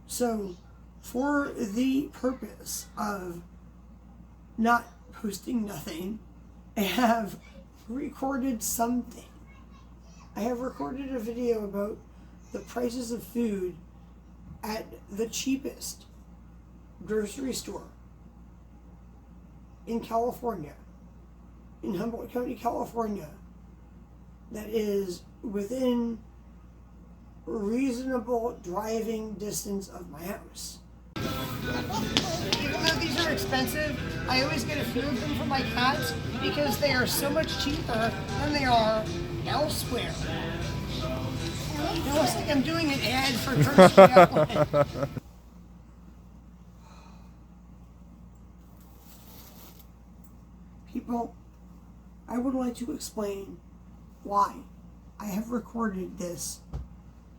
So, for the purpose of not posting nothing, I have recorded something. I have recorded a video about the prices of food at the cheapest grocery store in California, in Humboldt County, California, that is within reasonable driving distance of my house. Even though these are expensive, I always get a few of them for my cats because they are so much cheaper than they are elsewhere. It looks like I'm doing an ad for Grocery Outlet. People, I would like to explain why I have recorded this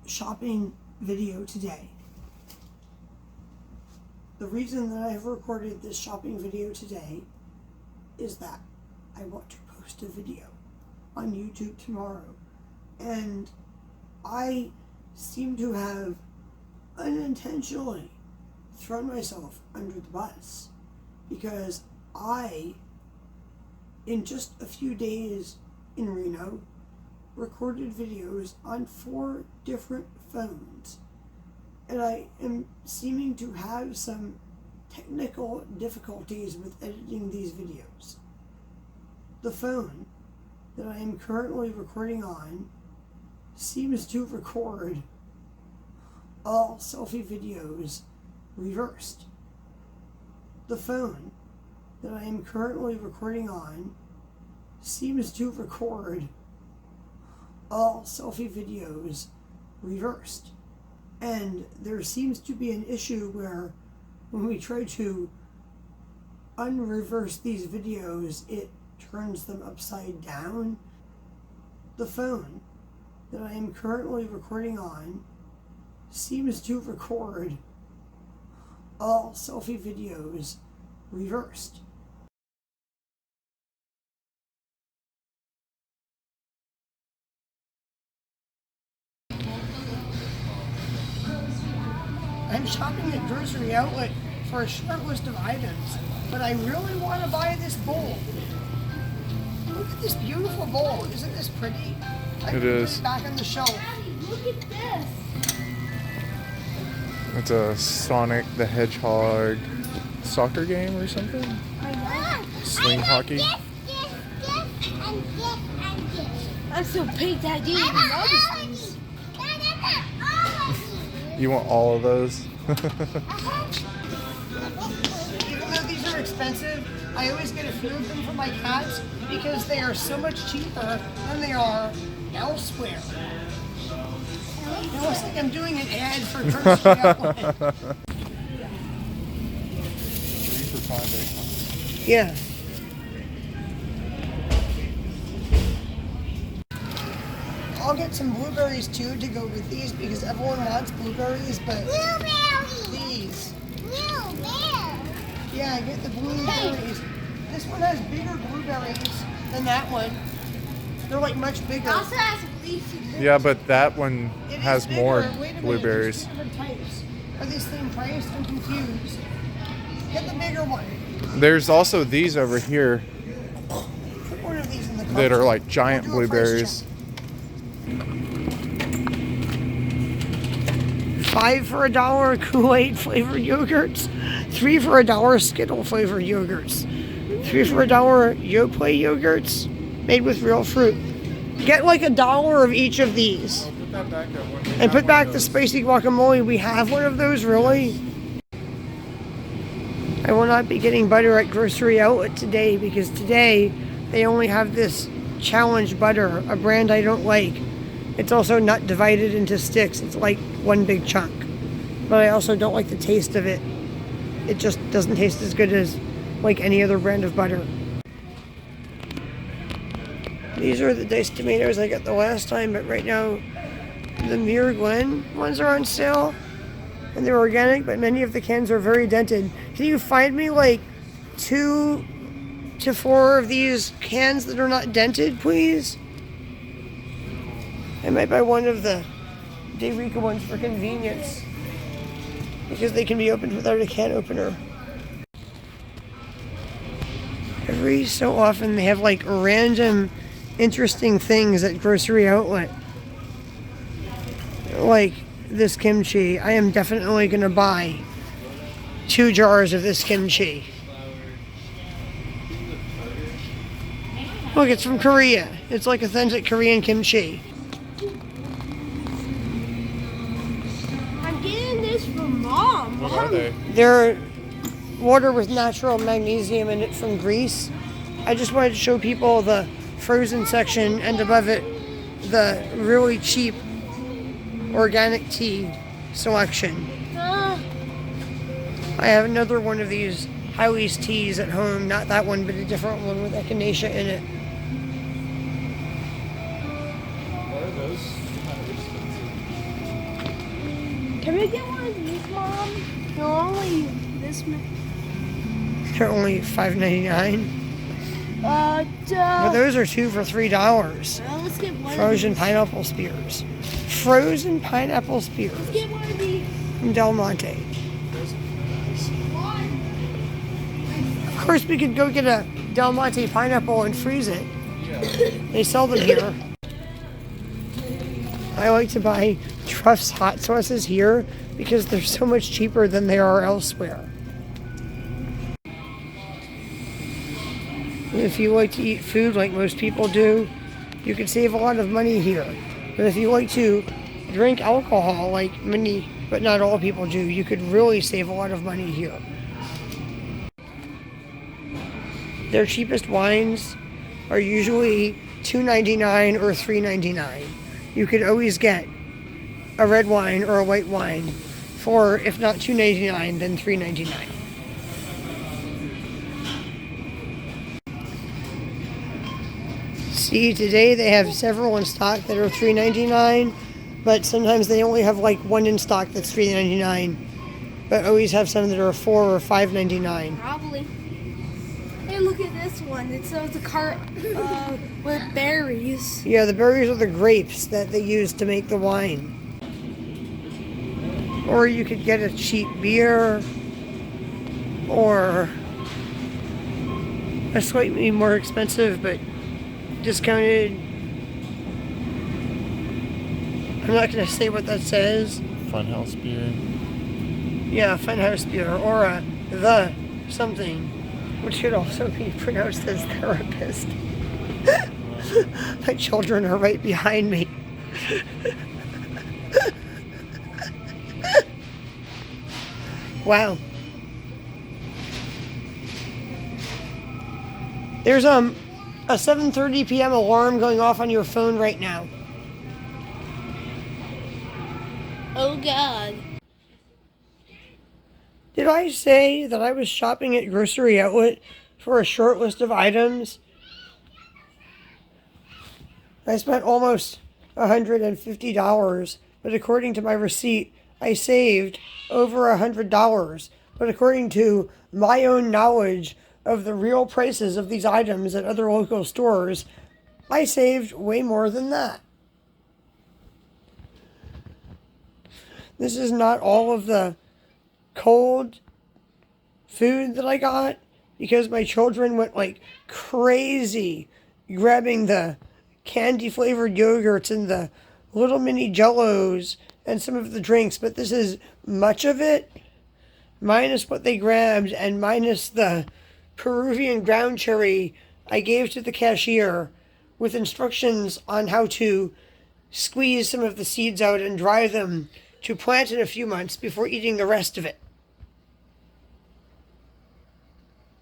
shopping video today. The reason that I have recorded this shopping video today is that I want to post a video on YouTube tomorrow, and I seem to have unintentionally thrown myself under the bus because I, in just a few days in Reno, recorded videos on 4 different phones, and I am seeming to have some technical difficulties with editing these videos. The phone that I am currently recording on seems to record all selfie videos reversed. The phone that I am currently recording on seems to record all selfie videos reversed. And there seems to be an issue where when we try to unreverse these videos, it turns them upside down. The phone that I am currently recording on seems to record all selfie videos reversed. I'm shopping at Grocery Outlet for a short list of items, but I really want to buy this bowl. Look at this beautiful bowl. Isn't this pretty? It is. Put it back on the shelf. Look at this. It's a Sonic the Hedgehog soccer game or something? I know. Swing hockey? This, and this, and this. I'm so big that I didn't even notice these. You want all of those? Even though these are expensive, I always get a few of them for my cats because they are so much cheaper than they are elsewhere. It looks like I'm doing an ad for Grocery Outlet. 3 for $5. Yeah. I'll get some blueberries too to go with these because everyone wants blueberries, but these. Yeah, I get the blueberries. This one has bigger blueberries than that one. They're like much bigger. It also has leafy blueberries. Yeah, but that one It has is bigger. more Wait a minute, blueberries. there's 2 different types. Are they same price? I'm confused. Get the bigger one. There's also these over here Put one of these in the cart. that are like giant We'll do a price blueberries. check. 5 for $1 Kool-Aid flavored yogurts, 3 for $1 Skittle flavored yogurts, 3 for $1 Yoplait yogurts made with real fruit. Get like $1 of each of these. Put that back up when we And have put one back of the those. spicy guacamole. We have one of those, really? I will not be getting butter at Grocery Outlet today because today they only have this challenge butter, a brand I don't like. It's also not divided into sticks. It's like one big chunk. But I also don't like the taste of it. It just doesn't taste as good as like any other brand of butter. These are the diced tomatoes I got the last time, but right now the Muir Glen ones are on sale. And they're organic, but many of the cans are very dented. Can you find me like 2 to 4 of these cans that are not dented, please? I might buy one of the Dayrika ones for convenience. because they can be opened without a can opener. Every so often they have like random interesting things at Grocery Outlet. Like this kimchi. I am definitely going to buy 2 jars of this kimchi. Look, it's from Korea. It's like authentic Korean kimchi. I'm getting this from Mom. What are they? They're water with natural magnesium in it from Greece. I just wanted to show people the frozen section and above it the really cheap organic tea selection. I have another one of these Howie's teas at home, not that one but a different one with echinacea in it. What are those? Can we get one of these, Mom? They're only this much. They're only $5.99. But those are 2 for $3. Let's get one Frozen of these. pineapple spears. Frozen pineapple spears Let's get one of these. from Del Monte. Of course, we could go get a Del Monte pineapple and freeze it. They sell them here. I like to buy Truff's hot sauces here because they're so much cheaper than they are elsewhere. If you like to eat food like most people do, you can save a lot of money here. But if you like to drink alcohol like many, but not all people do, you could really save a lot of money here. Their cheapest wines are usually $2.99 or $3.99. You could always get a red wine or a white wine for, if not $2.99, then $3.99. See, today they have several in stock that are $3.99, but sometimes they only have like one in stock that's $3.99, but always have some that are $4 or $5.99. Probably. Hey, look at this one. It shows a cart with berries. Yeah, the berries are the grapes that they use to make the wine. Or you could get a cheap beer, or a slightly more expensive but discounted. I'm not going to say what that says. Funhouse beer. Yeah, Funhouse beer, or the something, which could also be pronounced as therapist. My children are right behind me. Wow. There's a 7:30 p.m. alarm going off on your phone right now. Oh, God. Did I say that I was shopping at Grocery Outlet for a short list of items? I spent almost $150, but according to my receipt, I saved over $100. But according to my own knowledge of the real prices of these items at other local stores, I saved way more than that. This is not all of the cold food that I got, because my children went like crazy grabbing the candy flavored yogurts and the little mini jellos and some of the drinks, but this is much of it, minus what they grabbed and minus the Peruvian ground cherry I gave to the cashier with instructions on how to squeeze some of the seeds out and dry them to plant in a few months before eating the rest of it.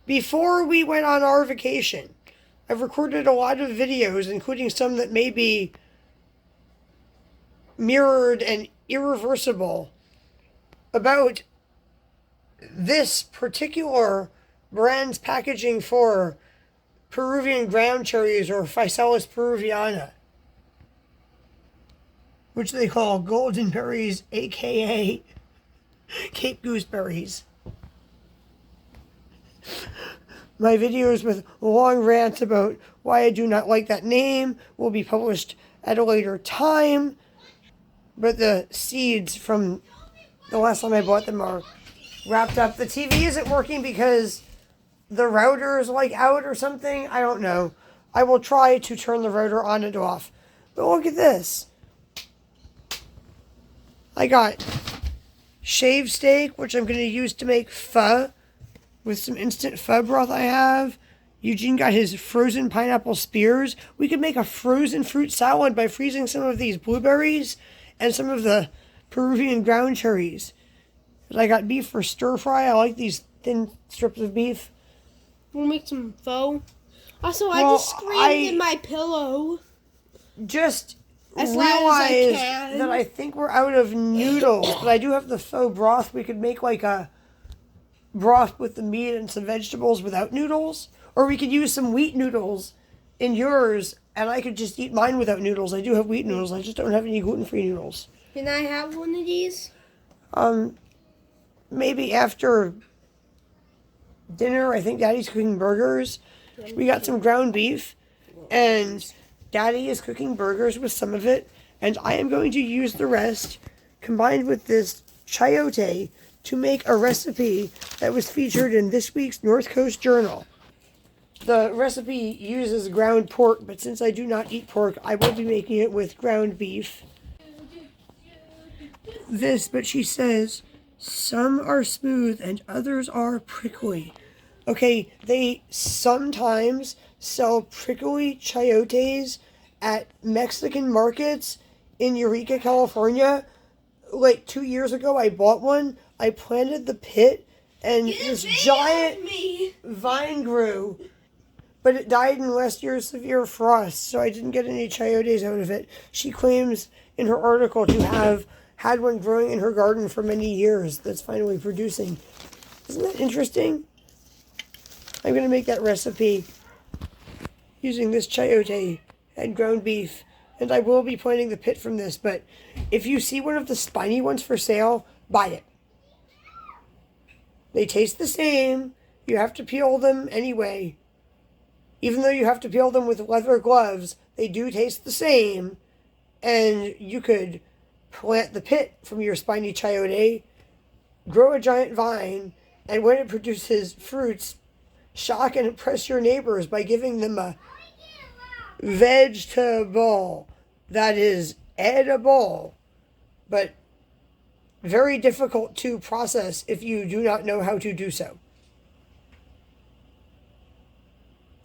Before we went on our vacation, I've recorded a lot of videos, including some that may be mirrored and irreversible, about this particular brand's packaging for Peruvian ground cherries, or Physalis peruviana, which they call golden berries, aka Cape gooseberries. My videos with long rants about why I do not like that name will be published at a later time, but the seeds from the last time I bought them are wrapped up. The TV isn't working because the router is like out or something. I don't know. I will try to turn the router on and off. But look at this. I got shaved steak, which I'm going to use to make pho with some instant pho broth I have. Eugene got his frozen pineapple spears. We could make a frozen fruit salad by freezing some of these blueberries and some of the Peruvian ground cherries. And I got beef for stir fry. I like these thin strips of beef. We'll make some pho. Also, I just screamed in my pillow. Just as loud as I can. That I think we're out of noodles, but I do have the pho broth. We could make like a broth with the meat and some vegetables without noodles. Or we could use some wheat noodles in yours, and I could just eat mine without noodles. I do have wheat noodles. I just don't have any gluten-free noodles. Can I have one of these? Maybe after dinner. I think Daddy's cooking burgers. We got some ground beef, and Daddy is cooking burgers with some of it, and I am going to use the rest, combined with this chayote, to make a recipe that was featured in this week's North Coast Journal. The recipe uses ground pork, but since I do not eat pork, I will be making it with ground beef. But she says, some are smooth and others are prickly. Okay, they sometimes sell prickly chayotes at Mexican markets in Eureka, California. Like 2 years ago, I bought one. I planted the pit, and this giant vine grew. But it died in last year's severe frost, so I didn't get any chayotes out of it. She claims in her article to have had one growing in her garden for many years that's finally producing. Isn't that interesting? I'm going to make that recipe using this chayote and ground beef, and I will be planting the pit from this, but if you see one of the spiny ones for sale, buy it. They taste the same. You have to peel them anyway. Even though you have to peel them with leather gloves, they do taste the same. And you could plant the pit from your spiny chayote, grow a giant vine, and when it produces fruits, shock and impress your neighbors by giving them a vegetable that is edible, but very difficult to process if you do not know how to do so.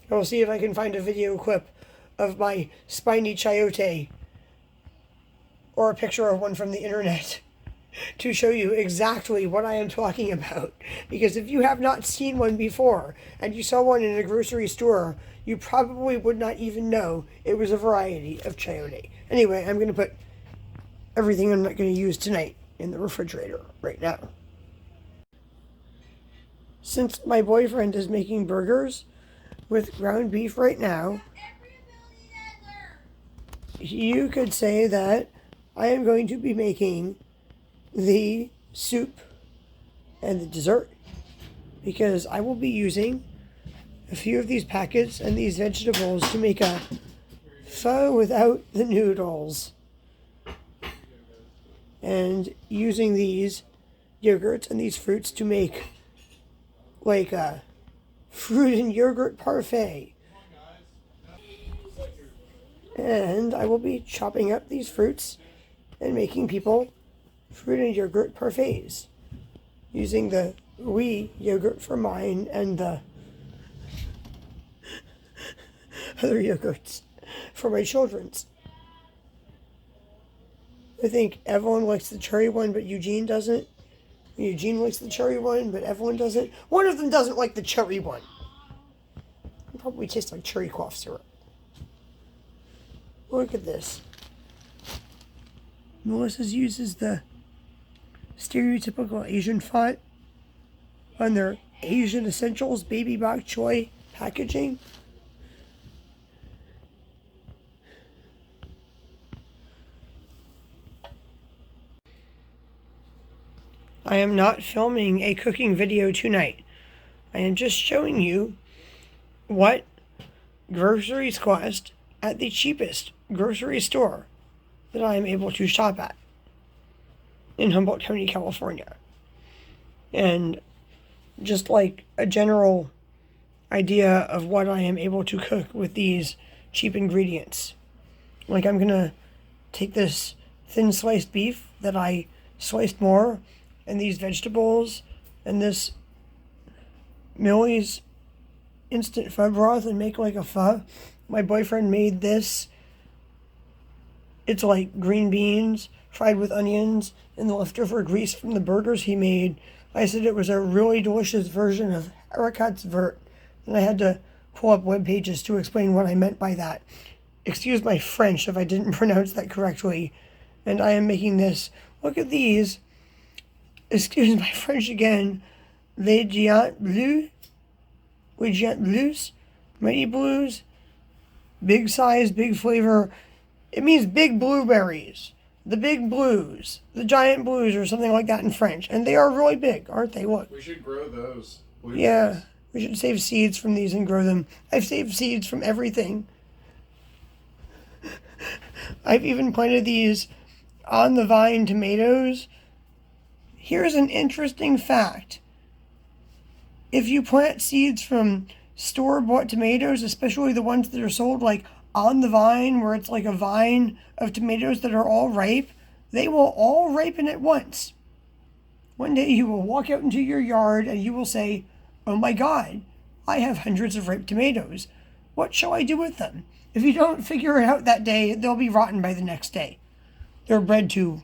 I'll see if I can find a video clip of my spiny chayote or a picture of one from the internet to show you exactly what I am talking about. Because if you have not seen one before and you saw one in a grocery store, you probably would not even know it was a variety of chayote. Anyway, I'm going to put everything I'm not going to use tonight in the refrigerator right now. Since my boyfriend is making burgers with ground beef right now, you could say that I am going to be making the soup and the dessert, because I will be using a few of these packets and these vegetables to make a pho without the noodles, and using these yogurts and these fruits to make like a fruit and yogurt parfait. And I will be chopping up these fruits and making people fruit and yogurt parfaits using the wee yogurt for mine and the other yogurts for my children's. I think Evelyn likes the cherry one, but Eugene doesn't. Eugene likes the cherry one, but Evelyn doesn't. One of them doesn't like the cherry one. It probably tastes like cherry cough syrup. Look at this. Melissa's uses the stereotypical Asian font on their Asian Essentials Baby Bok Choy packaging. I am not filming a cooking video tonight. I am just showing you what groceries cost at the cheapest grocery store that I am able to shop at. in Humboldt County, California. And just like a general idea of what I am able to cook with these cheap ingredients. Like, I'm gonna take this thin sliced beef that I sliced more, and these vegetables, and this Millie's instant pho broth, and make like a pho. My boyfriend made this. It's like green beans fried with onions and the leftover grease from the burgers he made. I said it was a really delicious version of Haricots and I had to pull up web pages to explain what I meant by that. Excuse my French if I didn't pronounce that correctly. And I am making this. Look at these. Excuse my French again. Les Giants Bleus. Les Giants Bleus. Mighty Blues. Big size, big flavor. It means big blueberries. The big blues. The giant blues or something like that in French. And they are really big, aren't they? Look. We should grow those. Blueberries. Yeah. We should save seeds from these and grow them. I've saved seeds from everything. I've even planted these on the vine tomatoes. Here's an interesting fact. If you plant seeds from store-bought tomatoes, especially the ones that are sold like on the vine, where it's like a vine of tomatoes that are all ripe, they will all ripen at once. One day you will walk out into your yard and you will say, "Oh my God, I have hundreds of ripe tomatoes. What shall I do with them?" If you don't figure it out that day, they'll be rotten by the next day. They're bred to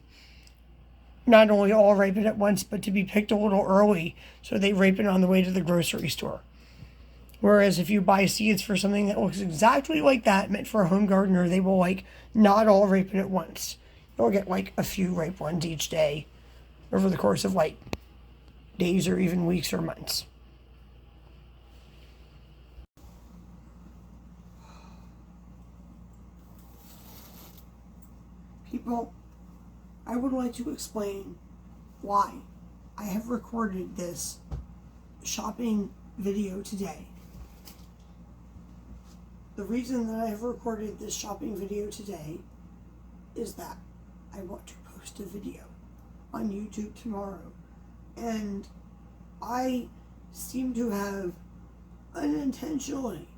not only all ripen at once, but to be picked a little early so they ripen on the way to the grocery store. Whereas if you buy seeds for something that looks exactly like that, meant for a home gardener, they will not all ripen at once. You'll get a few ripe ones each day over the course of days or even weeks or months. People, I would like to explain why I have recorded this shopping video today. The reason that I have recorded this shopping video today is that I want to post a video on YouTube tomorrow, and I seem to have unintentionally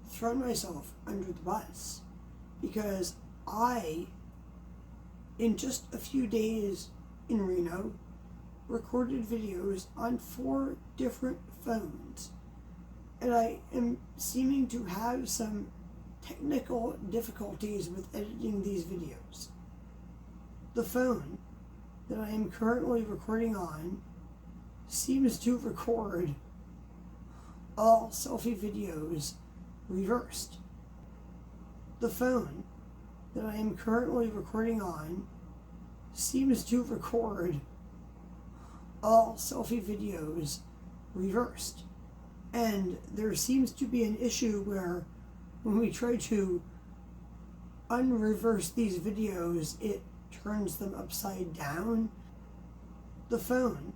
thrown myself under the bus because in just a few days in Reno, recorded videos on 4 different phones. And I am seeming to have some technical difficulties with editing these videos. The phone that I am currently recording on seems to record all selfie videos reversed. The phone that I am currently recording on seems to record all selfie videos reversed. And there seems to be an issue where when we try to unreverse these videos, it turns them upside down. The phone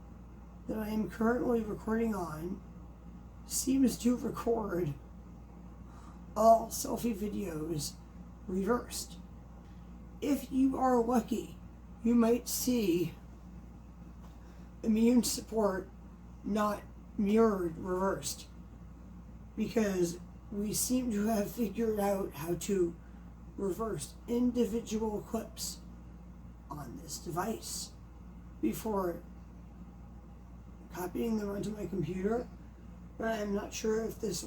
that I am currently recording on seems to record all selfie videos reversed. If you are lucky, you might see immune support not mirrored reversed, because we seem to have figured out how to reverse individual clips on this device before copying them onto my computer. But I'm not sure if this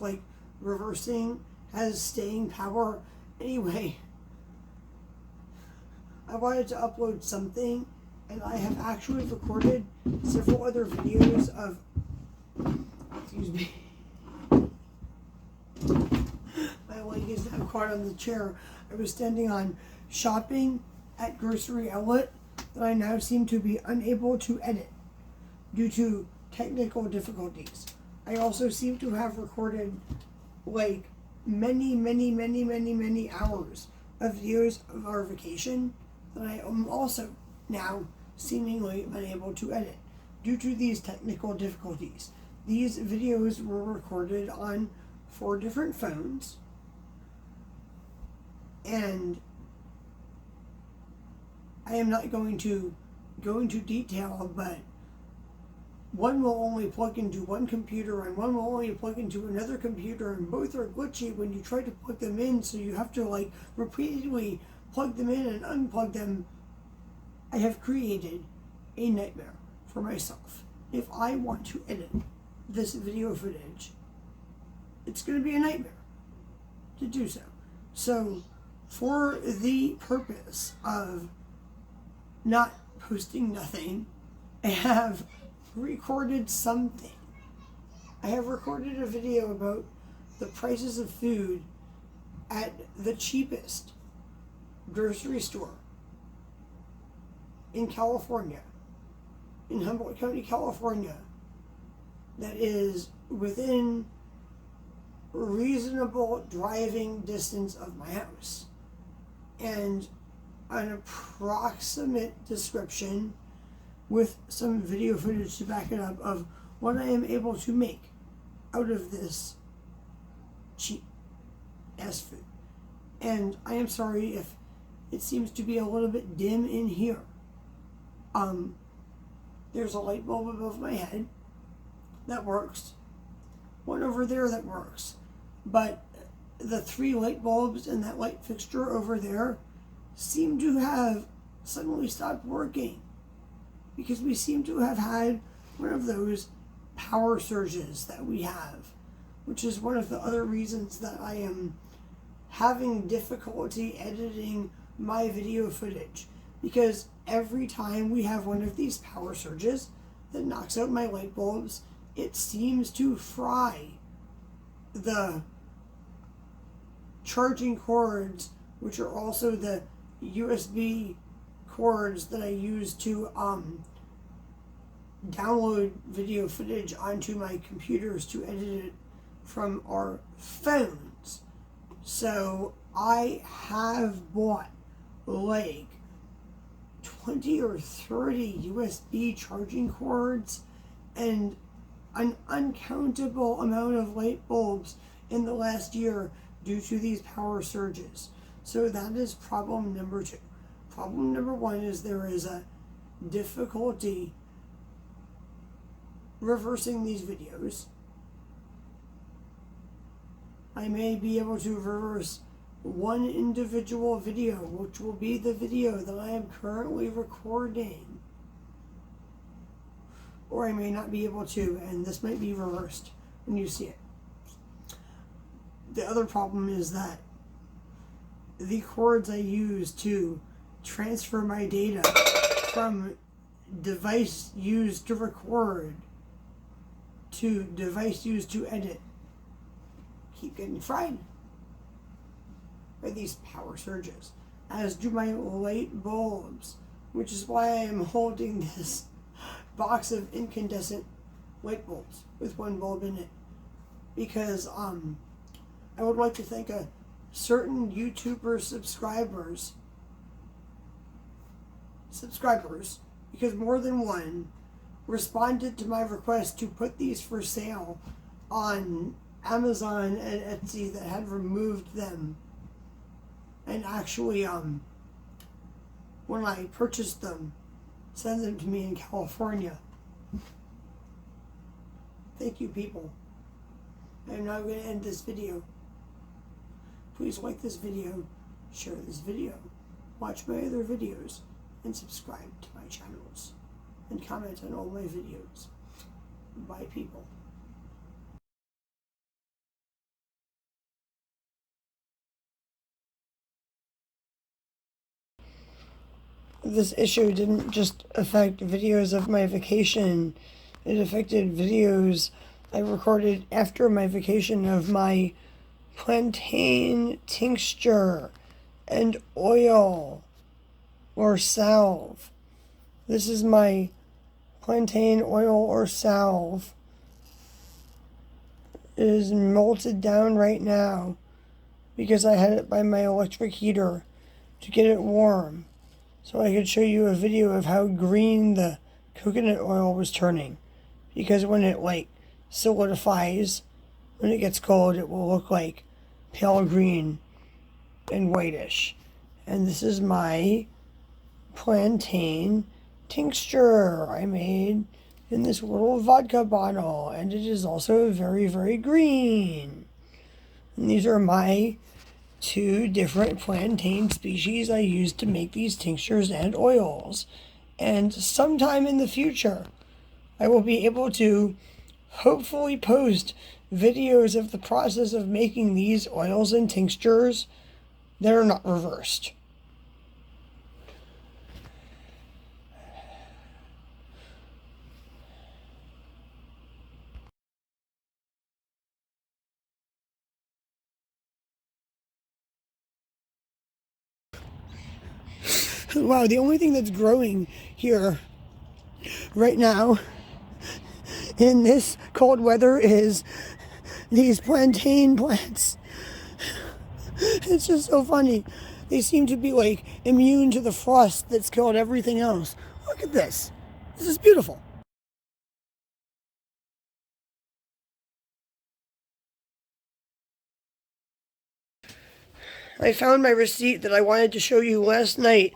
reversing has staying power. Anyway, I wanted to upload something, and I have actually recorded several other videos of, excuse me, my leg is now caught on the chair. I was standing on shopping at grocery outlet that I now seem to be unable to edit due to technical difficulties. I also seem to have recorded many hours of videos of our vacation that I am also now seemingly unable to edit due to these technical difficulties. These videos were recorded on 4 different phones, and I am not going to go into detail, but one will only plug into one computer and one will only plug into another computer, and both are glitchy when you try to plug them in, so you have to like repeatedly plug them in and unplug them. I have created a nightmare for myself. If I want to edit this video footage, it's going to be a nightmare to do so. So for the purpose of not posting nothing, I have recorded something. I have recorded a video about the prices of food at the cheapest grocery store in California, in Humboldt County, California, that is within reasonable driving distance of my house, and an approximate description with some video footage to back it up of what I am able to make out of this cheap ass food. And I am sorry if it seems to be a little bit dim in here. There's a light bulb above my head that works, one over there that works, but the 3 light bulbs and that light fixture over there seem to have suddenly stopped working, because we seem to have had one of those power surges that we have, which is one of the other reasons that I am having difficulty editing my video footage, because every time we have one of these power surges that knocks out my light bulbs, it seems to fry the charging cords, which are also the USB cords that I use to download video footage onto my computers to edit it from our phones. So I have bought like 20 or 30 USB charging cords and an uncountable amount of light bulbs in the last year due to these power surges. So that is problem number 2. Problem number 1 is there is a difficulty reversing these videos. I may be able to reverse one individual video, which will be the video that I am currently recording. Or I may not be able to, and this might be reversed when you see it. The other problem is that the cords I use to transfer my data from device used to record to device used to edit keep getting fried by these power surges, as do my light bulbs, which is why I am holding this box of incandescent light bulbs with one bulb in it, because I would like to thank a certain YouTuber subscribers, because more than one responded to my request to put these for sale on Amazon and Etsy that had removed them, and actually when I purchased them, send them to me in California. Thank you, people. I am now going to end this video. Please like this video, share this video, watch my other videos, and subscribe to my channels, and comment on all my videos. Bye, people. This issue didn't just affect videos of my vacation, it affected videos I recorded after my vacation of my plantain tincture and oil or salve. This is my plantain oil or salve. It is melted down right now because I had it by my electric heater to get it warm, so I could show you a video of how green the coconut oil was turning, because when it like solidifies, when it gets cold, it will look like pale green and whitish. And this is my plantain tincture I made in this little vodka bottle, and it is also very, very green. And these are my 2 different plantain species I used to make these tinctures and oils. And sometime in the future, I will be able to hopefully post videos of the process of making these oils and tinctures that are not reversed. Wow, the only thing that's growing here right now in this cold weather is these plantain plants. It's just so funny. They seem to be like immune to the frost that's killed everything else. Look at this. This is beautiful. I found my receipt that I wanted to show you last night,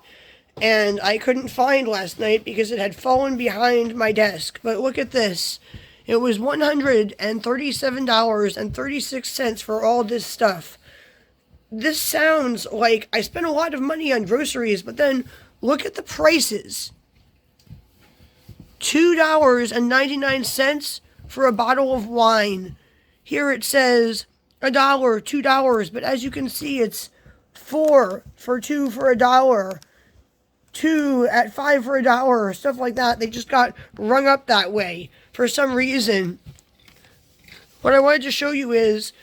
and I couldn't find last night because it had fallen behind my desk. But look at this. It was $137.36 for all this stuff. This sounds like I spent a lot of money on groceries, but then look at the prices. $2.99 for a bottle of wine. Here it says $1, $2, but as you can see, it's 4 for 2 for $1, 2 at 5 for $1, stuff like that. They just got rung up that way for some reason. What I wanted to show you is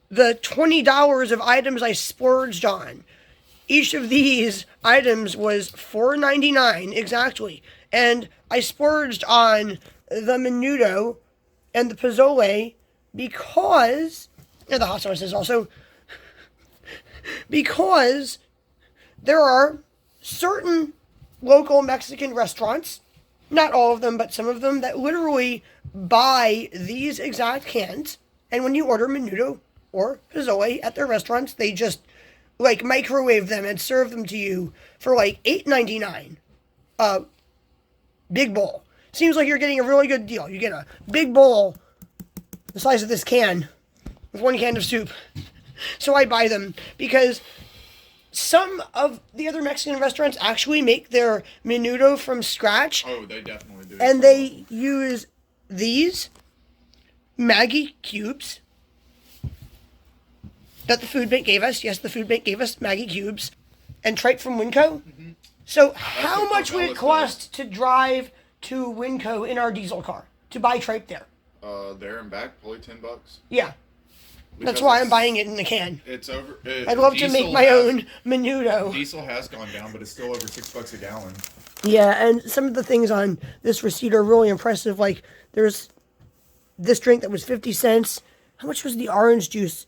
the $20 of items I splurged on. Each of these items was $4.99 exactly, and I splurged on the menudo and the pozole because, and the hot sauces also, because there are certain local Mexican restaurants, not all of them, but some of them, that literally buy these exact cans, and when you order menudo or pozole at their restaurants, they just like microwave them and serve them to you for like $8.99. Big bowl. Seems like you're getting a really good deal. You get a big bowl the size of this can with 1 can of soup. So I buy them because some of the other Mexican restaurants actually make their menudo from scratch. Oh, they definitely do. And they use these Maggi cubes that the food bank gave us. Yes, the food bank gave us Maggi cubes and tripe from Winco. Mm-hmm. So how much would it cost to drive to Winco in our diesel car to buy tripe there? There and back, probably $10. Yeah. That's why I'm buying it in a can. It's over. I'd love to make my own menudo. Diesel has gone down, but it's still over $6 a gallon. Yeah, and some of the things on this receipt are really impressive. Like, there's this drink that was 50 cents. How much was the orange juice?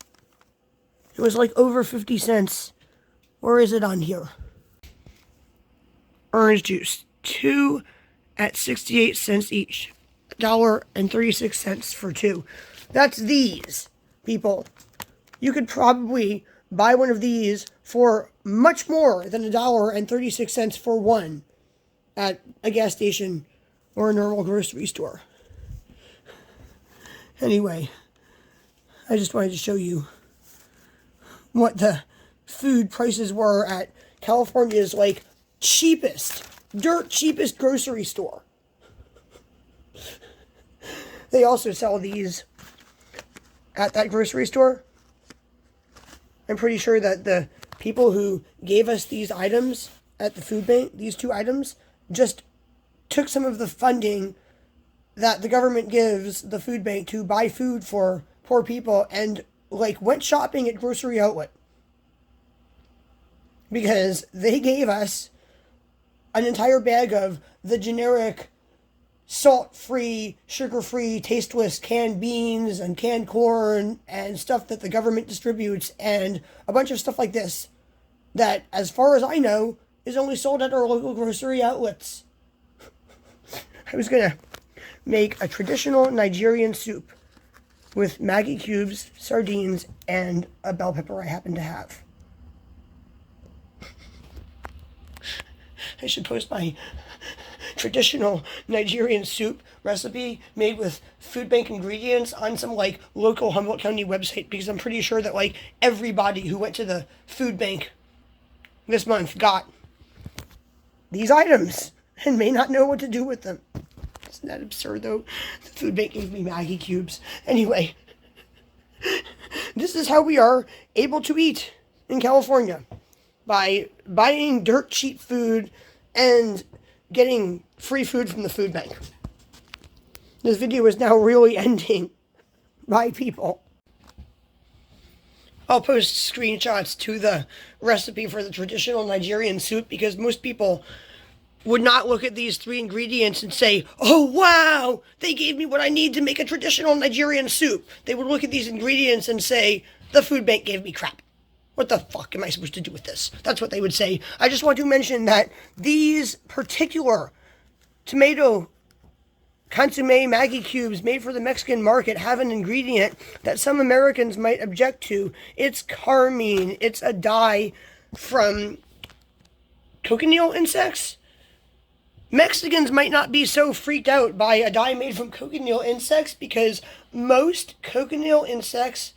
It was like over 50 cents. Where is it on here? Orange juice. 2 at 68 cents each. $1.36 for 2. That's these, people. You could probably buy one of these for much more than $1.36 for one at a gas station or a normal grocery store. Anyway, I just wanted to show you what the food prices were at California's like cheapest, dirt cheapest grocery store. They also sell these at that grocery store. I'm pretty sure that the people who gave us these items at the food bank, these 2 items, just took some of the funding that the government gives the food bank to buy food for poor people and like went shopping at Grocery Outlet. Because they gave us an entire bag of the generic salt-free, sugar-free, tasteless canned beans and canned corn and stuff that the government distributes and a bunch of stuff like this that, as far as I know, is only sold at our local grocery outlets. I was going to make a traditional Nigerian soup with Maggi cubes, sardines, and a bell pepper I happen to have. I should post my traditional Nigerian soup recipe made with food bank ingredients on some like local Humboldt County website, because I'm pretty sure that like everybody who went to the food bank this month got these items and may not know what to do with them. Isn't that absurd though? The food bank gave me Maggie cubes. Anyway, this is how we are able to eat in California, by buying dirt cheap food and getting free food from the food bank. This video is now really ending by people. I'll post screenshots to the recipe for the traditional Nigerian soup, because most people would not look at these 3 ingredients and say, oh wow, they gave me what I need to make a traditional Nigerian soup. They would look at these ingredients and say, the food bank gave me crap. What the fuck am I supposed to do with this? That's what they would say. I just want to mention that these particular tomato consomme Maggie cubes made for the Mexican market have an ingredient that some Americans might object to. It's carmine. It's a dye from cochineal insects. Mexicans might not be so freaked out by a dye made from cochineal insects, because most cochineal insects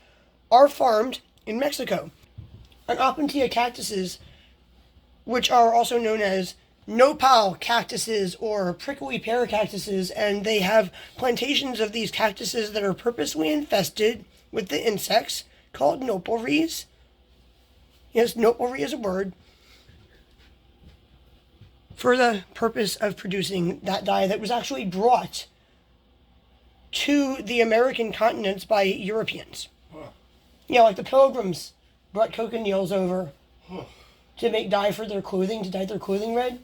are farmed in Mexico on opuntia cactuses, which are also known as nopal cactuses or prickly pear cactuses, and they have plantations of these cactuses that are purposely infested with the insects called nopalries. Yes, nopalry is a word, for the purpose of producing that dye that was actually brought to the American continents by Europeans. Huh. Yeah, like the Pilgrims brought cochineals over to make dye for their clothing, to dye their clothing red.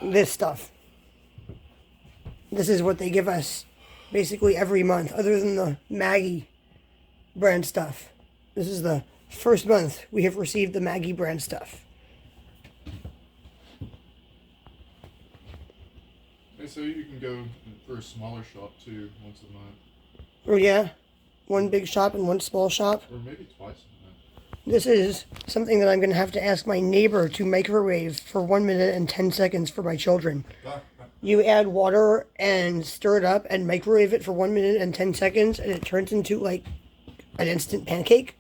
This stuff. This is what they give us basically every month, other than the Maggie brand stuff. This is the first month we have received the Maggie brand stuff. So you can go for a smaller shop too once a month. Oh yeah? One big shop and one small shop? Or maybe twice a month. This is something that I'm going to have to ask my neighbor to microwave for 1 minute and 10 seconds for my children. You add water and stir it up and microwave it for 1 minute and 10 seconds, and it turns into like an instant pancake.